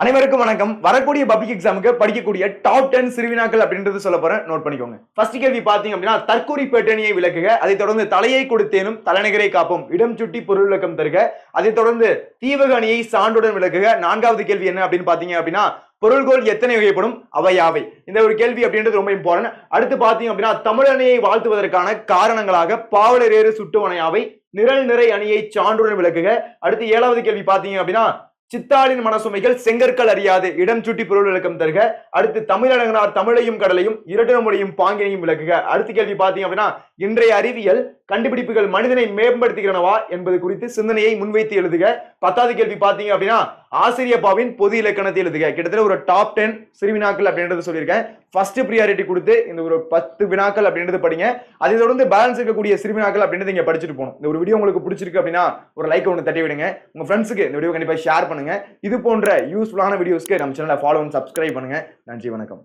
அனைவருக்கும் வணக்கம். வரக்கூடிய பப்ளிக் எக்ஸாமுக்கு படிக்கக்கூடிய டாப் 10 சிறுவினாக்கள் அப்படின்றது சொல்ல போறேன். நோட் பண்ணிக்கோங்க. ஃபர்ஸ்ட் கேள்வி பாத்தீங்க அப்படின்னா, தற்கூரி பேட்டணியை விளக்குக. அதைத் தொடர்ந்து தலையை கொடுத்தேனும் தலைநகரை காப்போம், இடம் சுட்டி பொருள் விளக்கம் தருக. அதைத் தொடர்ந்து தீவக அணியை சான்றுடன் விளக்குக. நான்காவது கேள்வி என்ன அப்படின்னு பாத்தீங்க அப்படின்னா, பொருள்கோள் எத்தனை வகைப்படும், அவை யாவை? இந்த ஒரு கேள்வி அப்படின்றது ரொம்ப இம்பார்ட்டன்ட். அடுத்து பாத்தீங்க அப்படின்னா, தமிழ் அணியை வாழ்த்துவதற்கான காரணங்களாக பாவலர் ஏறு சுட்டுவனையாவை, நிரல் நிறை அணியை சான்றுடன் விளக்குக. அடுத்து ஏழாவது கேள்வி பாத்தீங்க அப்படின்னா, சித்தாளின் மனசுமைகள் செங்கற்கள் அறியாது, இடம் சுட்டி பொருள் விளக்கம் தருக. அடுத்து தமிழழகனார் தமிழையும் கடலையும் இரட்டை மொழியும் பாங்கினையும் விளக்குக. அடுத்த கேள்வி பாத்தீங்க அப்படின்னா, இன்றைய அறிவியல் கண்டுபிடிப்புகள் மனிதனை மேம்படுத்துகிறனவா என்பது குறித்து சிந்தனையை முன்வைத்து எழுதுக. 10வது கேள்வி பாத்தீங்க அப்படின்னா, ஆசிரியப்பாவின் பொது இலக்கணத்தை எழுதுக. கிட்டத்தட்ட ஒரு டாப் 10 சிறுவினாக்கள் அப்படின்றது சொல்லியிருக்கேன். ஃபர்ஸ்ட் ப்ரியாரிட்டி கொடுத்து இந்த ஒரு 10 வினாக்கள் அப்படின்றது படிங்க. அதை தொடர்ந்து பேலன்ஸ் இருக்கக்கூடிய சிறுவினாக்கள் அப்படின்றது இங்க படிச்சுட்டு போகணும். இந்த ஒரு வீடியோ உங்களுக்கு பிடிச்சிருக்கு அப்படின்னா ஒரு லைக் ஒன்று தட்டி விடுங்க. உங்க ஃப்ரெண்ட்ஸுக்கு இந்த வீடியோ கண்டிப்பா ஷேர் பண்ணுங்க. இது போன்ற யூஸ்ஃபுல்லான வீடியோஸ்க்கு நம்ம சேனலை ஃபாலோ அண்ட் சப்ஸ்கிரைப் பண்ணுங்க. நன்றி, வணக்கம்.